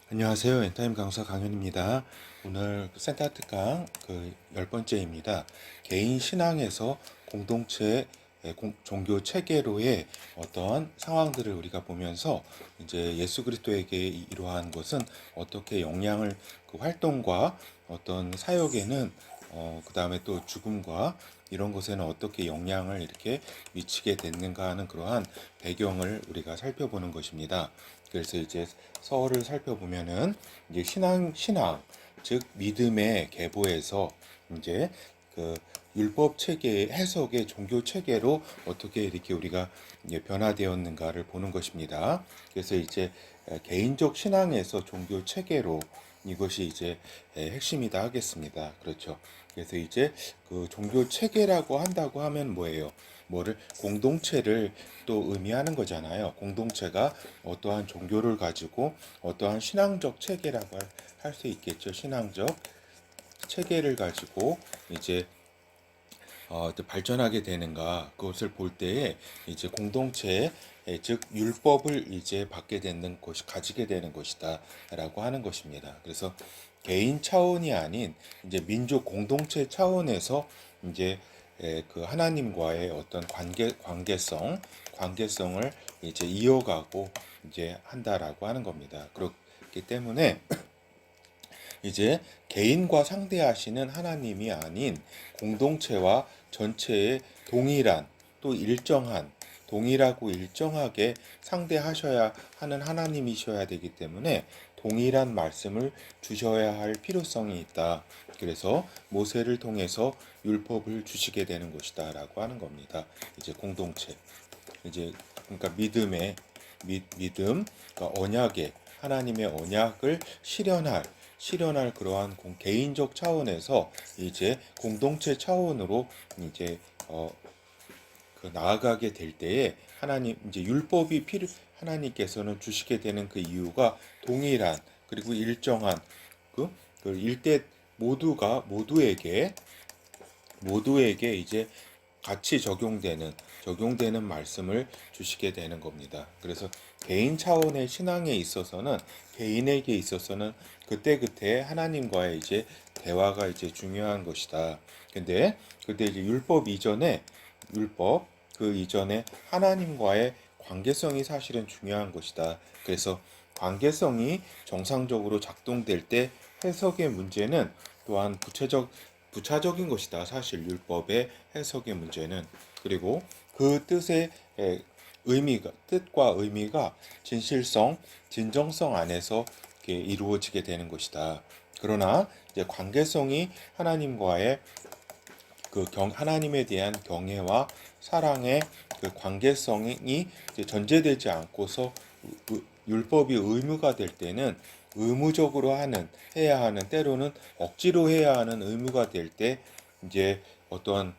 안녕하세요. 엔타임 강사 강현입니다. 오늘 센터 특강 10번째입니다. 개인 신앙에서 공동체 종교 체계로의 어떤 상황들을 우리가 보면서 이제 예수 그리스도에게 이러한 것은 어떻게 영향을 그 활동과 어떤 사역에는 그 다음에 또 죽음과 이런 것에는 어떻게 영향을 이렇게 미치게 됐는가 하는 그러한 배경을 우리가 살펴보는 것입니다. 그래서 이제 서울을 살펴보면은 이제 즉 믿음의 계보에서 이제 그 율법 체계 해석의 종교 체계로 어떻게 이렇게 우리가 이제 변화되었는가를 보는 것입니다. 그래서 이제 개인적 신앙에서 종교 체계로 이것이 이제 핵심이다 하겠습니다. 그렇죠. 그래서 이제 그 종교 체계라고 한다고 하면 뭐예요? 뭐를 공동체를 또 의미하는 거잖아요. 공동체가 어떠한 종교를 가지고 어떠한 신앙적 체계라고 할 수 있겠죠. 신앙적 체계를 가지고 이제 발전하게 되는가 그것을 볼 때에 이제 공동체 즉 율법을 이제 받게 되는 것이 가지게 되는 것이다라고 하는 것입니다. 그래서 개인 차원이 아닌 이제 민족 공동체 차원에서 이제 그 하나님과의 어떤 관계성을 이제 이어가고 이제 한다라고 하는 겁니다. 그렇기 때문에 이제 개인과 상대하시는 하나님이 아닌 공동체와 전체의 동일한 또 일정한 동일하고 일정하게 상대하셔야 하는 하나님이셔야 되기 때문에 동일한 말씀을 주셔야 할 필요성이 있다. 그래서 모세를 통해서 율법을 주시게 되는 것이다라고 하는 겁니다. 이제 공동체. 이제 그러니까 믿음, 그러니까 언약의 하나님의 언약을 실현할 그러한 개인적 차원에서 이제 공동체 차원으로 이제 나아가게 될 때에 하나님 이제 하나님께서는 주시게 되는 그 이유가 동일한 그리고 일정한 그 일대 모두에게 이제 같이 적용되는 말씀을 주시게 되는 겁니다. 그래서 개인 차원의 신앙에 있어서는 개인에게 있어서는 그때그때 하나님과의 이제 대화가 이제 중요한 것이다. 근데 이제 율법 그 이전에 하나님과의 관계성이 사실은 중요한 것이다. 그래서 관계성이 정상적으로 작동될 때 해석의 문제는 또한 부차적인 것이다. 사실 율법의 해석의 문제는. 그리고 그 뜻과 의미가 진정성 안에서 이루어지게 되는 것이다. 그러나 이제 관계성이 하나님과의 하나님에 대한 경외와 사랑의 그 관계성이 전제되지 않고서 율법이 의무가 될 때는 해야 하는 때로는 억지로 해야 하는 의무가 될 때 이제 어떠한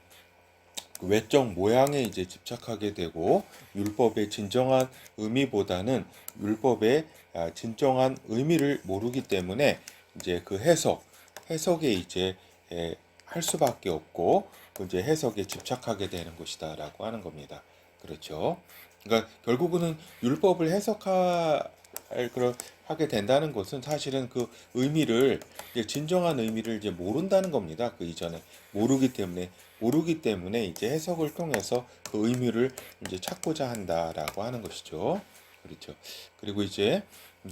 그 외적 모양에 이제 집착하게 되고 율법의 진정한 의미보다는 율법의 진정한 의미를 모르기 때문에 이제 그 해석에 이제 할 수밖에 없고 이제 해석에 집착하게 되는 것이다라고 하는 겁니다. 그렇죠. 그러니까 결국은 율법을 하게 된다는 것은 사실은 그 의미를 진정한 의미를 이제 모른다는 겁니다. 그 이전에 모르기 때문에 이제 해석을 통해서 그 의미를 이제 찾고자 한다라고 하는 것이죠. 그렇죠. 그리고 이제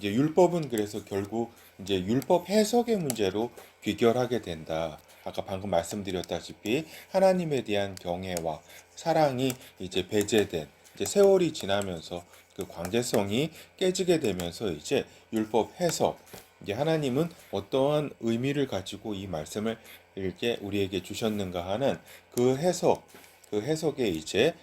율법은 그래서 결국 이제 율법 해석의 문제로 귀결하게 된다. 아까 방금 말씀드렸다시피 하나님에 대한 경애와 사랑이 이제 배제된 이제 세월이 지나면서 그 관계성이 깨지게 되면서 이제 율법 해석 이제 하나님은 어떠한 의미를 가지고 이 말씀을 이렇게 우리에게 주셨는가 하는 그 해석에 이제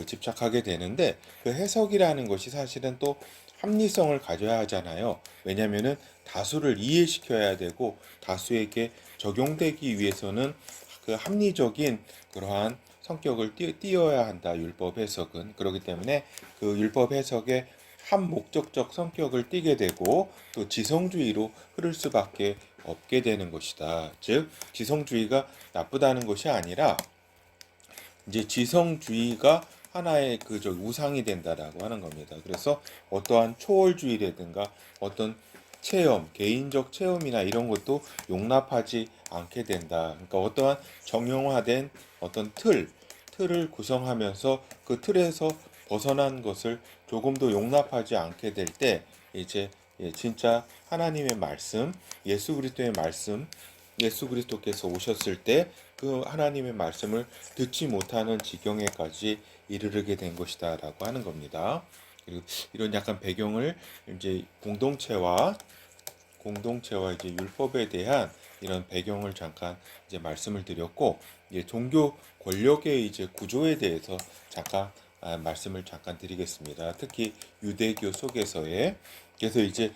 집착하게 되는데 그 해석이라는 것이 사실은 또 합리성을 가져야 하잖아요. 왜냐하면은 다수를 이해시켜야 되고 다수에게 적용되기 위해서는 그 합리적인 그러한 성격을 띄어야 한다. 율법 해석은 그렇기 때문에 그 율법 해석에 한목적적 성격을 띠게 되고 또 지성주의로 흐를 수밖에 없게 되는 것이다. 즉 지성주의가 나쁘다는 것이 아니라 이제 지성주의가 하나의 저 우상이 된다라고 하는 겁니다. 그래서 어떠한 초월주의라든가 어떤 체험, 개인적 체험이나 이런 것도 용납하지 않게 된다. 그러니까 어떠한 정형화된 어떤 틀을 구성하면서 그 틀에서 벗어난 것을 조금도 용납하지 않게 될 때 이제 진짜 하나님의 말씀, 예수 그리스도의 말씀, 예수 그리스도께서 오셨을 때 그 하나님의 말씀을 듣지 못하는 지경에까지 이르게 된 것이다라고 하는 겁니다. 그리고 이런 약간 배경을 이제 공동체와 이제 율법에 대한 이런 배경을 잠깐 이제 말씀을 드렸고, 이제 종교 권력의 이제 구조에 대해서 잠깐 말씀을 잠깐 드리겠습니다. 특히 유대교 속에서의 그래서 이제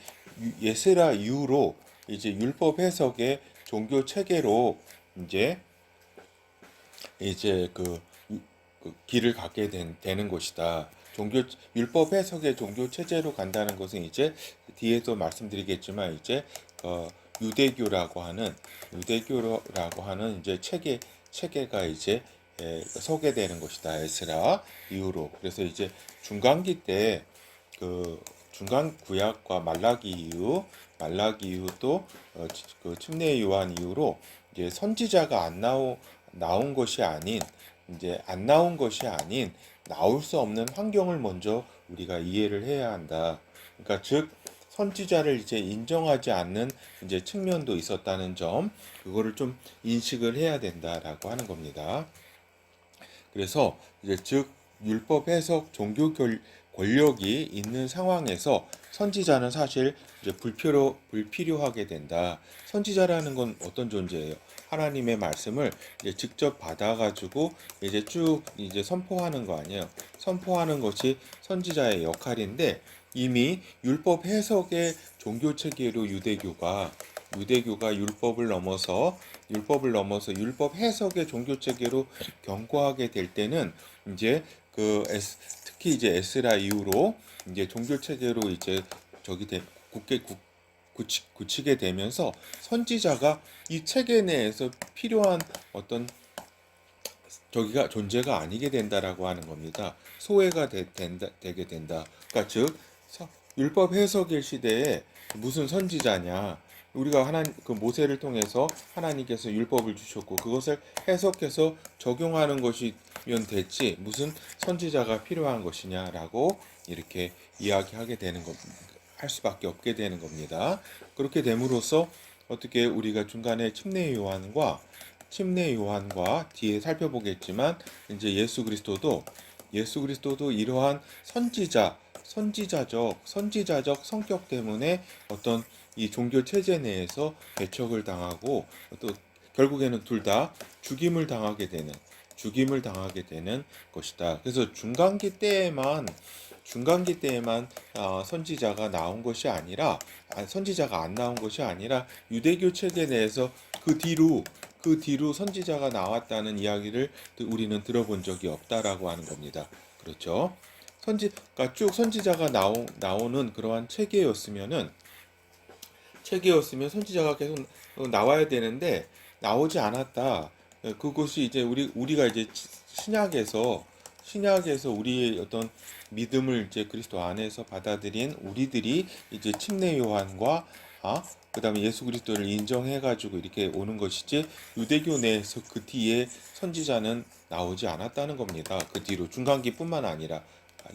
예스라 이후로 이제 율법 해석의 종교 체계로 이제 그 길을 갖게 되는 것이다. 율법 해석의 종교 체제로 간다는 것은 이제 뒤에도 말씀드리겠지만 이제 어, 유대교라고 하는 유대교라고 하는 이제 체계가 이제 서게 되는 것이다. 에스라 이후로. 그래서 이제 중간기 때 중간 구약과 말라기 이후 또 그 침례 요한 이후로 이제 선지자가 안 나온 것이 아닌 이제 안 나온 것이 아닌 나올 수 없는 환경을 먼저 우리가 이해를 해야 한다. 그러니까 즉 선지자를 이제 인정하지 않는 이제 측면도 있었다는 점, 그거를 좀 인식을 해야 된다라고 하는 겁니다. 그래서 이제 즉 율법 해석 종교 권력이 있는 상황에서 선지자는 사실 이제 불필요하게 된다. 선지자라는 건 어떤 존재예요? 하나님의 말씀을 이제 직접 받아가지고 이제 쭉 이제 선포하는 거 아니에요? 선포하는 것이 선지자의 역할인데 이미 율법 해석의 종교 체계로 유대교가 율법을 넘어서 율법 해석의 종교 체계로 경고하게 될 때는 이제 특히 이제 에스라 이후로 이제 종교 체계로 이제 저기 굳히게 되면서 선지자가 이 체계 내에서 필요한 어떤 저기가 존재가 아니게 된다라고 하는 겁니다. 소외가 되게 된다. 그러니까 즉 율법 해석일 시대에 무슨 선지자냐? 우리가 그 모세를 통해서 하나님께서 율법을 주셨고 그것을 해석해서 적용하는 것이면 됐지 무슨 선지자가 필요한 것이냐라고 이렇게 이야기하게 되는 할 수밖에 없게 되는 겁니다. 그렇게 됨으로써 어떻게 우리가 중간에 침례 요한과 뒤에 살펴보겠지만 이제 예수 그리스도도 이러한 선지자적 성격 때문에 어떤 이 종교 체제 내에서 배척을 당하고 또 결국에는 둘 다 죽임을 당하게 되는 것이다. 그래서 중간기 때에만 선지자가 나온 것이 아니라 선지자가 안 나온 것이 아니라 유대교 체계 내에서 그 뒤로 선지자가 나왔다는 이야기를 우리는 들어본 적이 없다라고 하는 겁니다. 그렇죠? 그러니까 쭉 선지자가 나오는 그러한 체계였으면 선지자가 계속 나와야 되는데 나오지 않았다. 그것이 이제 우리가 이제 신약에서 우리의 어떤 믿음을 이제 그리스도 안에서 받아들인 우리들이 이제 침례 요한과 그다음에 예수 그리스도를 인정해가지고 이렇게 오는 것이지 유대교 내에서 그 뒤에 선지자는 나오지 않았다는 겁니다. 그 뒤로 중간기뿐만 아니라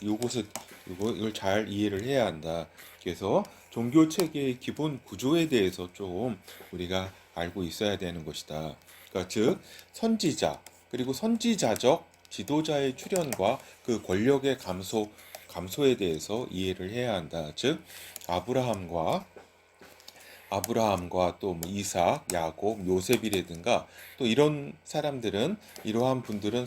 이걸 잘 이해를 해야 한다. 그래서 종교 체계의 기본 구조에 대해서 좀 우리가 알고 있어야 되는 것이다. 그러니까 즉 선지자 그리고 선지자적 지도자의 출현과 그 권력의 감소에 대해서 이해를 해야 한다. 즉 아브라함과 또 이삭, 야곱, 요셉이라든가 또 이러한 분들은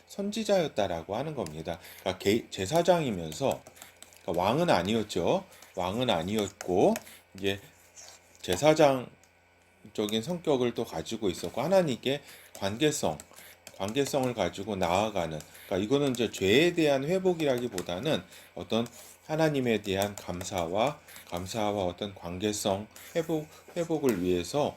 선지자였다라고 하는 겁니다. 그러니까 제사장이면서 그러니까 왕은 아니었고 이제 제사장적인 성격을 또 가지고 있었고 하나님께 관계성을 가지고 나아가는 그러니까 이거는 이제 죄에 대한 회복이라기보다는 어떤 하나님에 대한 감사와 어떤 관계성 회복을 위해서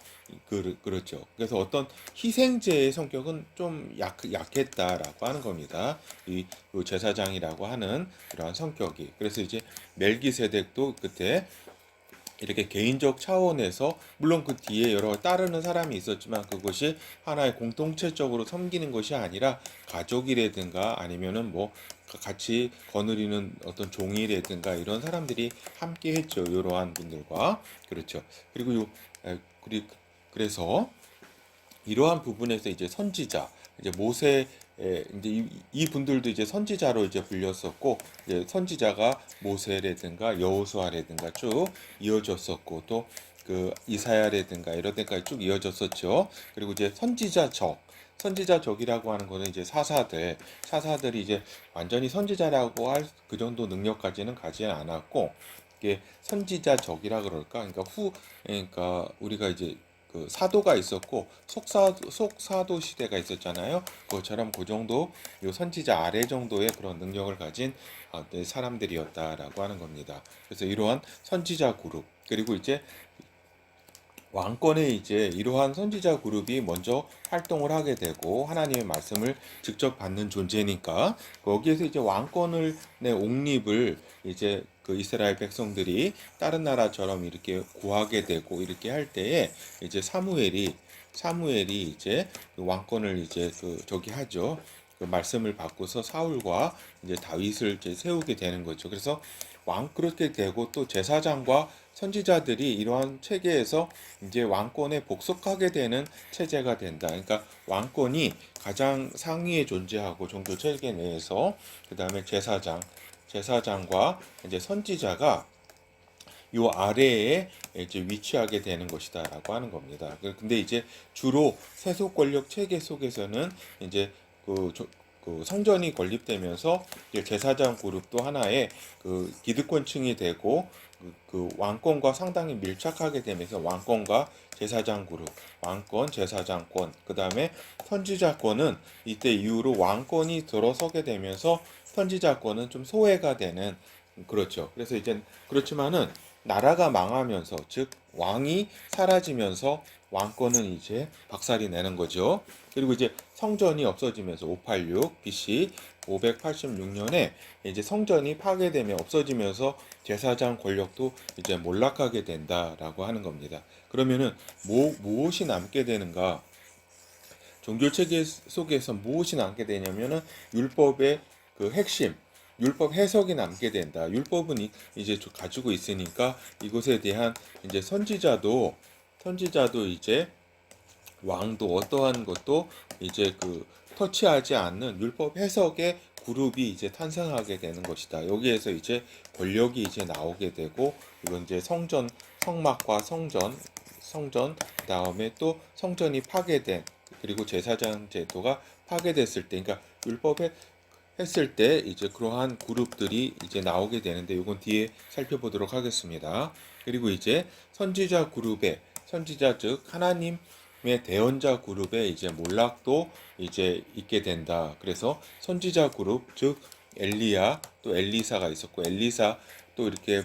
그렇죠. 그래서 어떤 희생제의 성격은 좀 약했다라고 하는 겁니다. 이 제사장이라고 하는 그러한 성격이. 그래서 이제 멜기세덱도 그때 이렇게 개인적 차원에서 물론 그 뒤에 여러 따르는 사람이 있었지만 그것이 하나의 공동체적으로 섬기는 것이 아니라 가족이라든가 아니면은 뭐 같이 거느리는 어떤 종이라든가 이런 사람들이 함께 했죠. 이러한 분들과. 그렇죠. 그리고 그래서 이러한 부분에서 이제 선지자, 이제 모세, 이제 이 분들도 이제 선지자로 이제 불렸었고, 이제 선지자가 모세라든가 여호수아라든가 쭉 이어졌었고, 또 그 이사야라든가 이런 데까지 쭉 이어졌었죠. 그리고 이제 선지자적이라고 하는 거는 이제 사사들이 이제 완전히 선지자라고 할 그 정도 능력까지는 가지 않았고, 이게 선지자적이라 그럴까? 그러니까 우리가 이제 그 사도가 있었고 속사도 시대가 있었잖아요. 그것처럼 그 정도 요 선지자 아래 정도의 그런 능력을 가진 네, 사람들이었다라고 하는 겁니다. 그래서 이러한 선지자 그룹 그리고 이제 왕권의 이제 이러한 선지자 그룹이 먼저 활동을 하게 되고 하나님의 말씀을 직접 받는 존재니까 거기에서 이제 왕권을 내 옹립을 이제 그 이스라엘 백성들이 다른 나라처럼 이렇게 구하게 되고 이렇게 할 때에 이제 사무엘이 이제 그 왕권을 이제 그 저기 하죠. 그 말씀을 받고서 사울과 이제 다윗을 이제 세우게 되는 거죠. 그래서 왕 그렇게 되고 또 제사장과 선지자들이 이러한 체계에서 이제 왕권에 복속하게 되는 체제가 된다. 그러니까 왕권이 가장 상위에 존재하고 종교 체계 내에서 그 다음에 제사장과 이제 선지자가 요 아래에 이제 위치하게 되는 것이다라고 하는 겁니다. 근데 이제 주로 세속 권력 체계 속에서는 이제 그 성전이 건립되면서 이제 제사장 그룹도 하나의 그 기득권층이 되고 그 왕권과 상당히 밀착하게 되면서 왕권과 제사장 그룹, 왕권, 제사장권, 그 다음에 선지자권은 이때 이후로 왕권이 들어서게 되면서 선지자권은 좀 소외가 되는 그렇죠. 그래서 이제 그렇지만은 나라가 망하면서 즉 왕이 사라지면서 왕권은 이제 박살이 내는 거죠. 그리고 이제 성전이 없어지면서 586 BC 586년에 이제 성전이 파괴되며 없어지면서 제사장 권력도 이제 몰락하게 된다라고 하는 겁니다. 그러면은 무엇이 남게 되는가? 종교 체계 속에서 무엇이 남게 되냐면은 율법의 그 핵심, 율법 해석이 남게 된다. 율법은 이제 가지고 있으니까 이것에 대한 이제 선지자도 이제 왕도 어떠한 것도 이제 그 터치하지 않는 율법 해석의 그룹이 이제 탄생하게 되는 것이다. 여기에서 이제 권력이 이제 나오게 되고 이건 이제 성막과 성전 그다음에 또 성전이 파괴된 그리고 제사장 제도가 파괴됐을 때 그러니까 율법에 했을 때 이제 그러한 그룹들이 이제 나오게 되는데 이건 뒤에 살펴보도록 하겠습니다. 그리고 이제 선지자 즉 하나님의 대언자 그룹에 이제 몰락도 이제 있게 된다. 그래서 선지자 그룹 즉 엘리야 또 엘리사가 있었고 엘리사 또 이렇게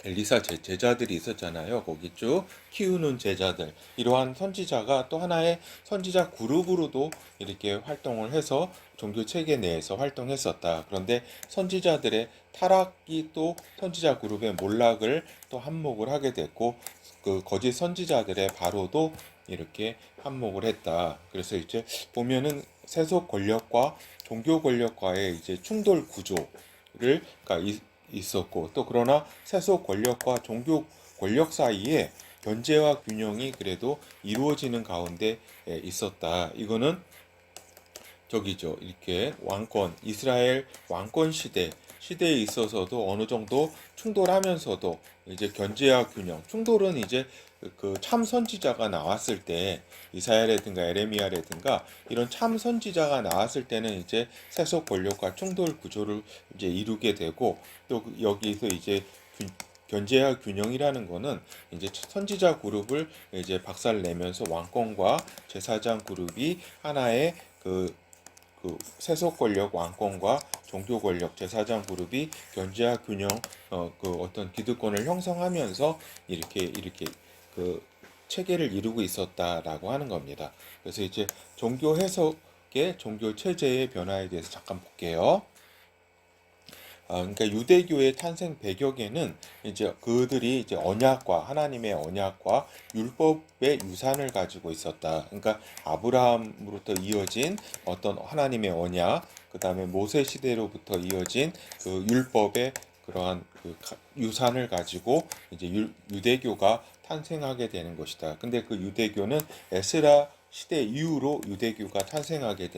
엘리사 제자들이 있었잖아요. 거기 쭉 키우는 제자들. 이러한 선지자가 또 하나의 선지자 그룹으로도 이렇게 활동을 해서 종교 체계 내에서 활동했었다. 그런데 선지자들의 타락이 또 선지자 그룹의 몰락을 또 한몫을 하게 됐고 그 거짓 선지자들의 바로도 이렇게 한몫을 했다. 그래서 이제 보면은 세속 권력과 종교 권력과의 이제 충돌 구조를 그러니까 있었고 또 그러나 세속 권력과 종교 권력 사이에 견제와 균형이 그래도 이루어지는 가운데 있었다. 이거는 저기죠. 이렇게 이스라엘 왕권 시대에 있어서도 어느 정도 충돌하면서도 이제 견제와 균형, 충돌은 이제 그 참 선지자가 나왔을 때 이사야라든가 에레미야라든가 이런 참 선지자가 나왔을 때는 이제 세속 권력과 충돌 구조를 이제 이루게 되고 또 여기서 이제 견제와 균형이라는 거는 이제 선지자 그룹을 이제 박살 내면서 왕권과 제사장 그룹이 하나의 그 세속 권력 왕권과 종교 권력, 제사장 그룹이 견제와 균형, 그 어떤 기득권을 형성하면서 이렇게 그 체계를 이루고 있었다라고 하는 겁니다. 그래서 이제 종교 해석의 종교 체제의 변화에 대해서 잠깐 볼게요. 그러니까 유대교의 탄생 배경에는 이제 그들이 이제 언약과 하나님의 언약과 율법의 유산을 가지고 있었다. 그러니까 아브라함으로부터 이어진 어떤 하나님의 언약, 그다음에 모세 시대로부터 이어진 그 율법의 그러한 그 유산을 가지고 이제 유대교가 탄생하게 되는 것이다. 근데 그 유대교는 에스라 시대 이후로 유대교가 탄생하게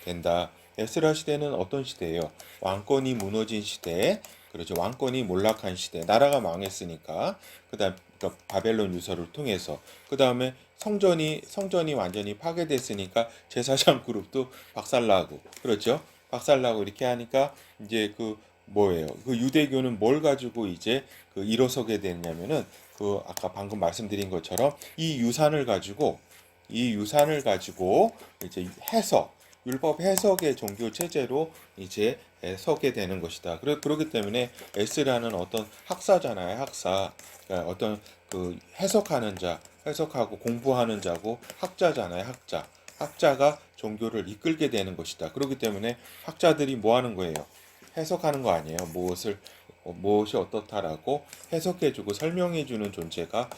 된다. 에스라 시대는 어떤 시대예요? 왕권이 무너진 시대, 그렇죠. 왕권이 몰락한 시대, 나라가 망했으니까. 그다음 그러니까 바벨론 유서를 통해서 그 다음에 성전이 완전히 파괴됐으니까 제사장 그룹도 박살나고, 그렇죠. 박살나고 이렇게 하니까 이제 그 뭐예요? 그 유대교는 뭘 가지고 이제 그 일어서게 됐냐면은 그 아까 방금 말씀드린 것처럼 이 유산을 가지고 이제 율법 해석의 종교 체제로 이제 서게 되는 것이다. 그렇기 때문에 S라는 어떤 학사잖아요, 학사. 그러니까 어떤 그 해석하고 공부하는 자고 학자잖아요, 학자. 학자가 종교를 이끌게 되는 것이다. 그렇기 때문에 학자들이 뭐 하는 거예요? 해석하는 거 아니에요. 무엇이 어떻다라고 해석해주고 설명해주는 존재가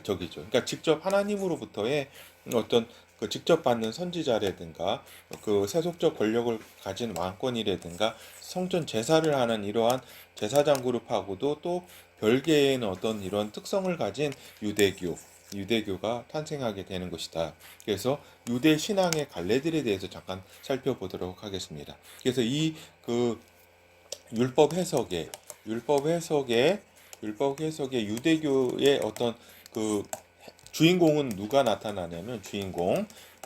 저기죠. 그러니까 직접 하나님으로부터의 어떤 그 직접 받는 선지자라든가 그 세속적 권력을 가진 왕권이라든가 성전 제사를 하는 이러한 제사장 그룹하고도 또 별개의 어떤 이런 특성을 가진 유대교가 탄생하게 되는 것이다. 그래서 유대 신앙의 갈래들에 대해서 잠깐 살펴보도록 하겠습니다. 그래서 이 그 율법 해석의 유대교의 어떤 그 주인공은 누가 나타나냐면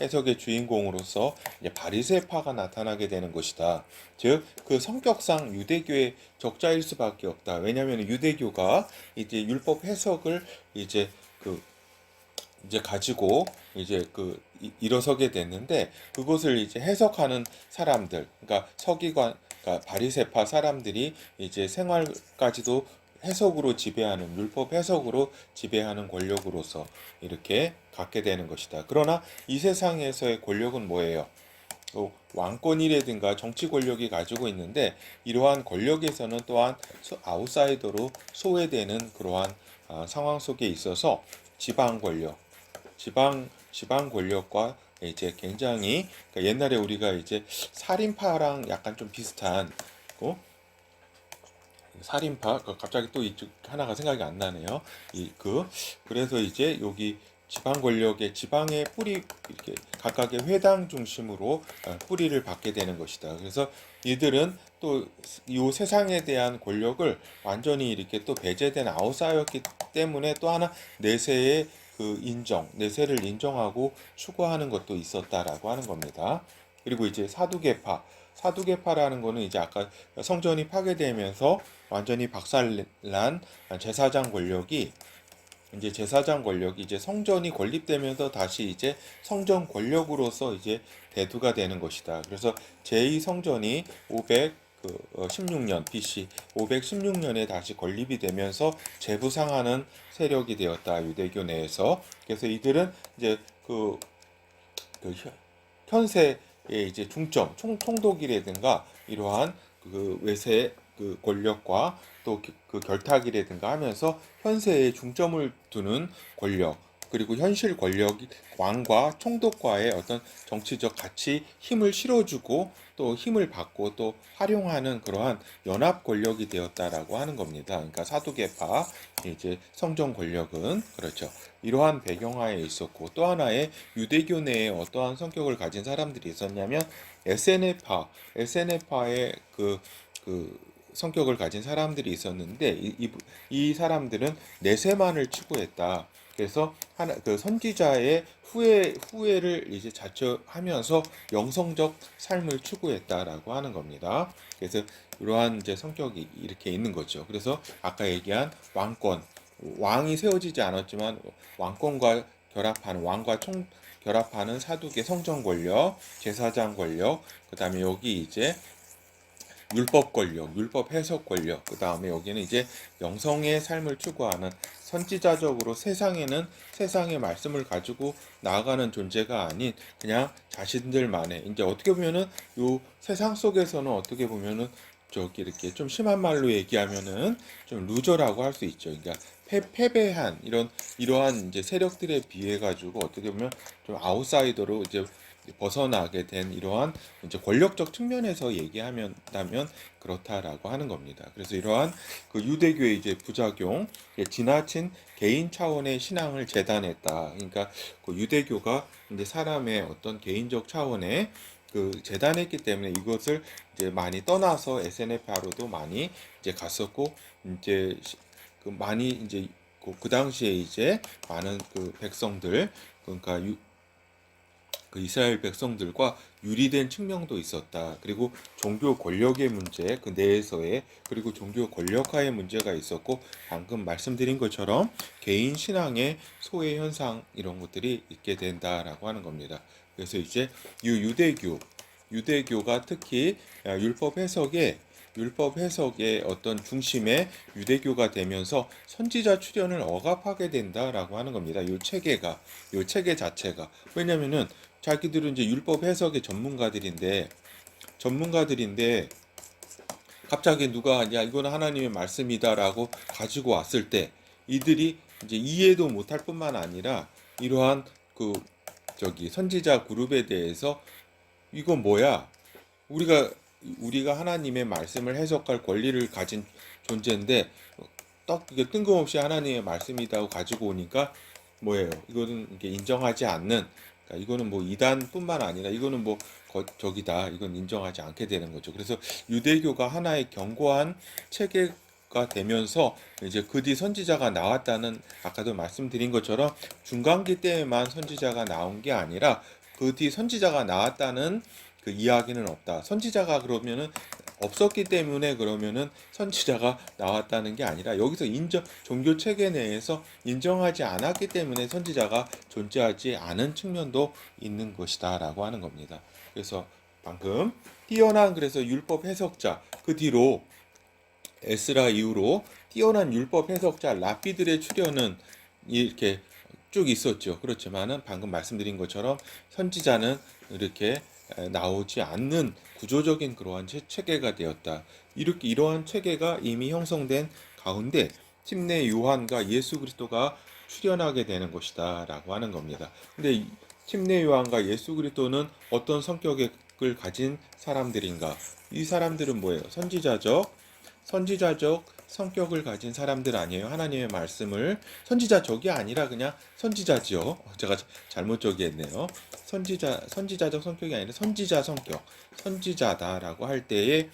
해석의 주인공으로서 이제 바리새파가 나타나게 되는 것이다. 즉, 그 성격상 유대교의 적자일 수밖에 없다. 왜냐하면 유대교가 이제 율법 해석을 이제 그 이제 가지고 이제 그 일어서게 됐는데 그것을 이제 해석하는 사람들, 그러니까 서기관, 그러니까 바리새파 사람들이 이제 생활까지도 해석으로 지배하는 율법 해석으로 지배하는 권력으로서 이렇게 갖게 되는 것이다. 그러나 이 세상에서의 권력은 뭐예요? 왕권이라든가 정치 권력이 가지고 있는데 이러한 권력에서는 또한 아웃사이더로 소외되는 그러한 상황 속에 있어서 지방 권력, 지방 권력과 이제 굉장히 그러니까 옛날에 우리가 이제 살인파랑 약간 좀 비슷한 살인파 갑자기 또 이쪽 하나가 생각이 안 나네요. 그래서 이제 여기 지방의 뿌리 이렇게 각각의 회당 중심으로 뿌리를 받게 되는 것이다. 그래서 이들은 또 이 세상에 대한 권력을 완전히 이렇게 또 배제된 아웃사이였기 때문에 또 하나 내세를 인정하고 추구하는 것도 있었다라고 하는 겁니다. 그리고 이제 사두개파라는 거는 이제 아까 성전이 파괴되면서 완전히 박살난 제사장 권력이 이제 성전이 건립되면서 다시 이제 성전 권력으로서 이제 대두가 되는 것이다. 그래서 제2성전이 516년 BC 516년에 다시 건립이 되면서 재부상하는 세력이 되었다. 유대교 내에서. 그래서 이들은 이제 그 현세의 이제 중점, 총독이라든가 이러한 그 외세 그 권력과 또 그 결탁이라든가 하면서 현세에 중점을 두는 권력, 그리고 현실 권력, 왕과 총독과의 어떤 정치적 가치, 힘을 실어주고 또 힘을 받고 또 활용하는 그러한 연합 권력이 되었다라고 하는 겁니다. 그러니까 사두개파, 이제 성전 권력은 그렇죠. 이러한 배경하에 있었고 또 하나의 유대교 내에 어떠한 성격을 가진 사람들이 있었냐면 SNF파의 그 성격을 가진 사람들이 있었는데 이 사람들은 내세만을 추구했다. 그래서 그 선지자의 후회를 이제 자처하면서 영성적 삶을 추구했다라고 하는 겁니다. 그래서 이러한 이제 성격이 이렇게 있는 거죠. 그래서 아까 얘기한 왕이 세워지지 않았지만 왕권과 왕과 결합하는 사두개 성전 권력, 제사장 권력, 그다음에 여기 이제 율법 권력, 율법 해석 권력, 그 다음에 여기는 이제 영성의 삶을 추구하는 선지자적으로 세상에는 세상의 말씀을 가지고 나아가는 존재가 아닌 그냥 자신들만의 이제 어떻게 보면은 요 세상 속에서는 어떻게 보면은 저기 이렇게 좀 심한 말로 얘기하면은 좀 루저라고 할 수 있죠. 그러니까 패배한 이러한 이제 세력들에 비해 가지고 어떻게 보면 좀 아웃사이더로 이제 벗어나게 된 이러한 이제 권력적 측면에서 얘기하면 그렇다라고 하는 겁니다. 그래서 이러한 그 유대교의 이제 부작용, 지나친 개인 차원의 신앙을 재단했다. 그러니까 그 유대교가 이제 사람의 어떤 개인적 차원의 그 재단했기 때문에 이것을 이제 많이 떠나서 SNF로도 많이 이제 갔었고 이제 그 많이 이제 그 당시에 이제 많은 그 백성들 그러니까 그 이스라엘 백성들과 유리된 측면도 있었다. 그리고 종교 권력의 문제, 그 내에서의 그리고 종교 권력화의 문제가 있었고 방금 말씀드린 것처럼 개인 신앙의 소외 현상 이런 것들이 있게 된다라고 하는 겁니다. 그래서 이제 유대교가 특히 율법 해석의 어떤 중심에 유대교가 되면서 선지자 출현을 억압하게 된다라고 하는 겁니다. 요 체계 자체가 왜냐면은 자기들은 이제 율법 해석의 전문가들인데 갑자기 누가 야 이거는 하나님의 말씀이다라고 가지고 왔을 때 이들이 이제 이해도 못할 뿐만 아니라 이러한 그 저기 선지자 그룹에 대해서 이건 뭐야? 우리가 하나님의 말씀을 해석할 권리를 가진 존재인데 딱 이게 뜬금없이 하나님의 말씀이라고 가지고 오니까 뭐예요? 이거는 이게 인정하지 않는 그러니까 이거는 뭐 이단뿐만 아니라 이거는 뭐 저기다 이건 인정하지 않게 되는 거죠. 그래서 유대교가 하나의 견고한 체계가 되면서 이제 그 뒤 선지자가 나왔다는 아까도 말씀드린 것처럼 중간기 때에만 선지자가 나온 게 아니라 그 뒤 선지자가 나왔다는 그 이야기는 없다. 선지자가 그러면은 없었기 때문에 그러면은 선지자가 나왔다는 게 아니라 여기서 종교 체계 내에서 인정하지 않았기 때문에 선지자가 존재하지 않은 측면도 있는 것이다라고 하는 겁니다. 그래서 방금 뛰어난 그래서 율법 해석자 그 뒤로 에스라 이후로 뛰어난 율법 해석자 랍비들의 출현은 이렇게 쭉 있었죠. 그렇지만은 방금 말씀드린 것처럼 선지자는 이렇게 나오지 않는 구조적인 그러한 체계가 되었다. 이러한 체계가 이미 형성된 가운데 침례 요한과 예수 그리스도가 출현하게 되는 것이다라고 하는 겁니다. 근데 침례 요한과 예수 그리스도는 어떤 성격을 가진 사람들인가? 이 사람들은 뭐예요? 선지자적 성격을 가진 사람들 아니에요. 하나님의 말씀을 선지자적이 아니라 그냥 선지자지요. 제가 잘못 저기했네요. 선지자적 성격이 아니라 선지자 성격, 선지자다라고 할 때에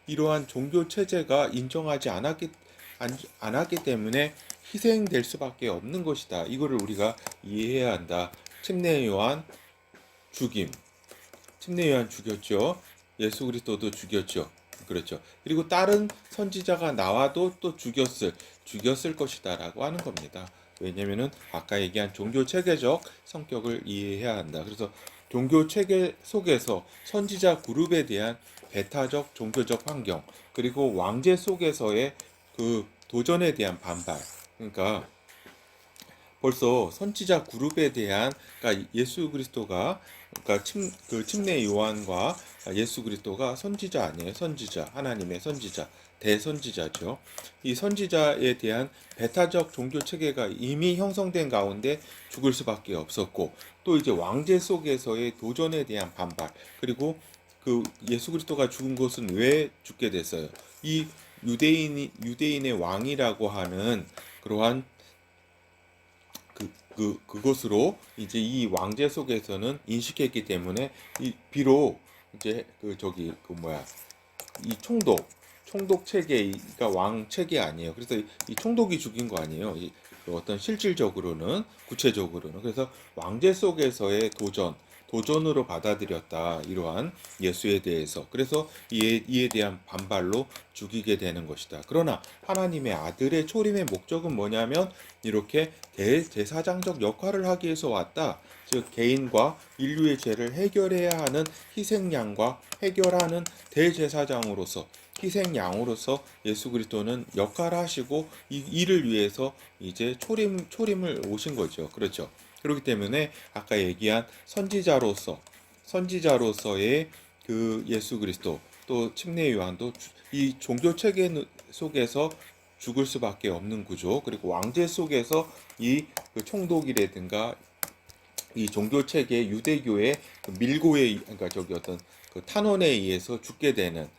이러한 종교 체제가 인정하지 않았기 때문에 희생될 수밖에 없는 것이다. 이거를 우리가 이해해야 한다. 침례 요한 죽임. 침례 요한 죽였죠. 예수 그리스도도 죽였죠. 그렇죠. 그리고 다른 선지자가 나와도 또 죽였을 것이다라고 하는 겁니다. 왜냐면은 아까 얘기한 종교 체계적 성격을 이해해야 한다. 그래서 종교 체계 속에서 선지자 그룹에 대한 배타적 종교적 환경 그리고 왕제 속에서의 그 도전에 대한 반발. 그러니까 벌써 선지자 그룹에 대한 그러니까 예수 그리스도가 그러니까 침례 요한과 예수 그리스도가 선지자 아니에요. 선지자 하나님의 선지자 대선지자죠. 이 선지자에 대한 배타적 종교 체계가 이미 형성된 가운데 죽을 수밖에 없었고 또 이제 왕제 속에서의 도전에 대한 반발 그리고 그 예수 그리스도가 죽은 것은 왜 죽게 됐어요? 이 유대인의 왕이라고 하는 그러한 그것으로 이제 이 왕제 속에서는 인식했기 때문에 비록 이제 이 총독 체계가 왕 체계 아니에요. 그래서 이 총독이 죽인 거 아니에요. 그 어떤 실질적으로는 구체적으로는 그래서 왕제 속에서의 도전 도전으로 받아들였다. 이러한 예수에 대해서. 그래서 이에 대한 반발로 죽이게 되는 것이다. 그러나 하나님의 아들의 초림의 목적은 뭐냐면 이렇게 대제사장적 역할을 하기 위해서 왔다. 즉 개인과 인류의 죄를 해결해야 하는 희생양과 해결하는 대제사장으로서 희생양으로서 예수 그리스도는 역할을 하시고 이 일을 위해서 이제 초림을 오신 거죠. 그렇죠. 그렇기 때문에 아까 얘기한 선지자로서의 그 예수 그리스도 또 침례 요한도 이 종교 체계 속에서 죽을 수밖에 없는 구조 그리고 왕제 속에서 이 그 총독이라든가 이 종교 체계 유대교의 밀고에 그러니까 저기 어떤 그 탄원에 의해서 죽게 되는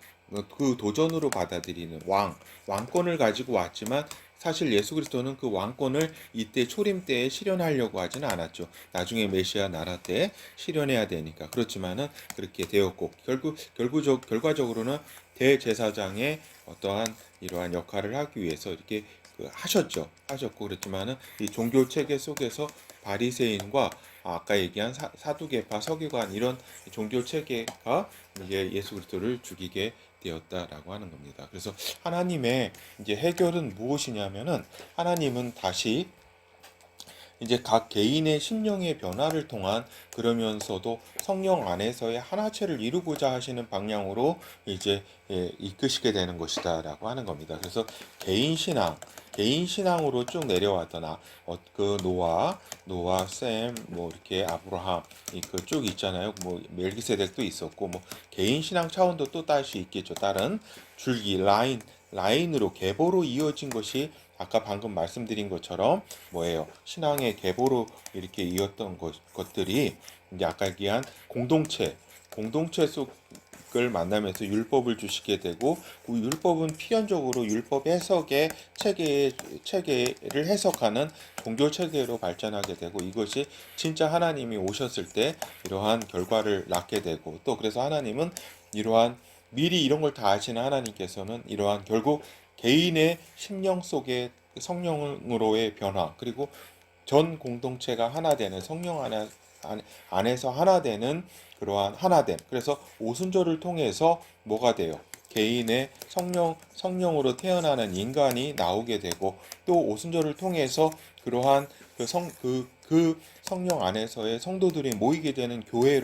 그 도전으로 받아들이는 왕권을 가지고 왔지만 사실 예수 그리스도는 그 왕권을 이때 초림 때에 실현하려고 하지는 않았죠. 나중에 메시아 나라 때 실현해야 되니까. 그렇지만은 그렇게 되었고 결과적으로는 대제사장의 어떠한 이러한 역할을 하기 위해서 이렇게 하셨고 그랬지만은 이 종교 체계 속에서 바리새인과 아까 얘기한 사두개파, 서기관 이런 종교 체계가 이제 예수 그리스도를 죽이게 되었다라고 하는 겁니다. 그래서 하나님의 이제 해결은 무엇이냐면은 하나님은 다시 이제 각 개인의 심령의 변화를 통한 그러면서도 성령 안에서의 하나체를 이루고자 하시는 방향으로 이제 이끄시게 되는 것이다라고 하는 겁니다. 그래서 개인 신앙으로 쭉 내려왔던 그 노아, 셈, 뭐 이렇게 아브라함 그 쭉 있잖아요. 뭐 멜기세덱도 있었고 뭐 개인 신앙 차원도 또 다시 있겠죠. 다른 줄기 라인으로 계보로 이어진 것이 아까 방금 말씀드린 것처럼 뭐예요? 신앙의 계보로 이렇게 이었던 것들이 이제 아까 얘기한 공동체 속을 만나면서 율법을 주시게 되고 그 율법은 필연적으로 율법 해석의 체계를 해석하는 종교 체계로 발전하게 되고 이것이 진짜 하나님이 오셨을 때 이러한 결과를 낳게 되고 또 그래서 하나님은 이러한 미리 이런 걸 다 아시는 하나님께서는 이러한 결국 개인의 심령 속의 성령으로의 변화 그리고 전 공동체가 하나 되는 안에서 하나 되는 그러한 하나됨. 그래서 오순절을 통해서 뭐가 돼요? 개인의 성령으로 태어나는 인간이 나오게 되고 또 오순절을 통해서 그러한 그 성령 안에서의 성도들이 모이게 되는 교회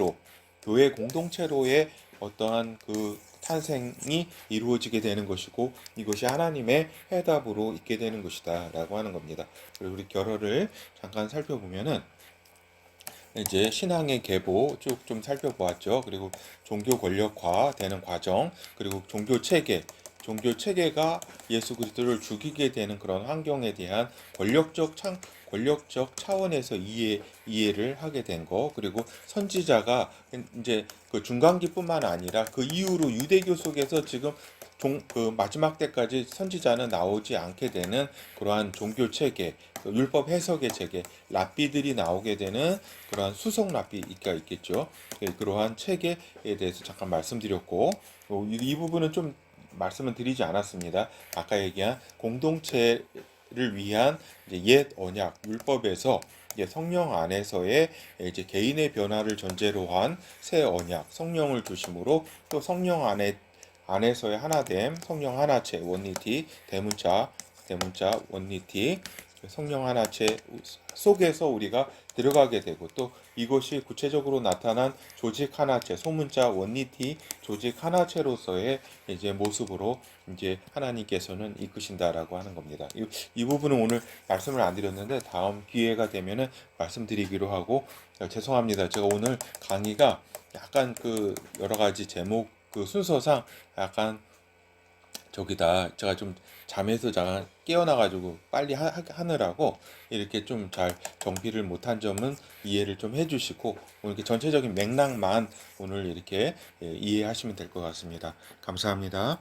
공동체로의 어떠한 그 탄생이 이루어지게 되는 것이고 이것이 하나님의 해답으로 있게 되는 것이다 라고 하는 겁니다. 그리고 우리 결어를 잠깐 살펴보면은 이제 신앙의 계보 쭉 좀 살펴보았죠. 그리고 종교 권력화 되는 과정, 그리고 종교 체계가 예수 그리스도를 죽이게 되는 그런 환경에 대한 권력적 차원에서 이해를 하게 된 거, 그리고 선지자가 이제 그 중간기뿐만 아니라 그 이후로 유대교 속에서 지금 그 마지막 때까지 선지자는 나오지 않게 되는 그러한 종교 체계, 그 율법 해석의 체계, 랍비들이 나오게 되는 그러한 수석 랍비가 있겠죠. 그러한 체계에 대해서 잠깐 말씀드렸고, 이 부분은 좀 말씀을 드리지 않았습니다. 아까 얘기한 공동체를 위한 이제 옛 언약 율법에서 이제 성령 안에서의 이제 개인의 변화를 전제로 한 새 언약 성령을 중심으로 또 성령 안에서의 하나됨 성령 하나체 원리티 대문자 원리티 성령 하나체 속에서 우리가 들어가게 되고 또 이것이 구체적으로 나타난 조직 하나체 소문자 원리티 조직 하나체로서의 이제 모습으로 이제 하나님께서는 이끄신다라고 하는 겁니다. 이 부분은 오늘 말씀을 안 드렸는데 다음 기회가 되면은 말씀드리기로 하고 죄송합니다. 제가 오늘 강의가 약간 그 여러 가지 제목 그 순서상 약간 저기다 제가 좀 잠에서 잠깐 깨어나가지고 빨리 하느라고 이렇게 좀 잘 정비를 못한 점은 이해를 좀 해주시고 오늘 이렇게 전체적인 맥락만 오늘 이렇게 이해하시면 될 것 같습니다. 감사합니다.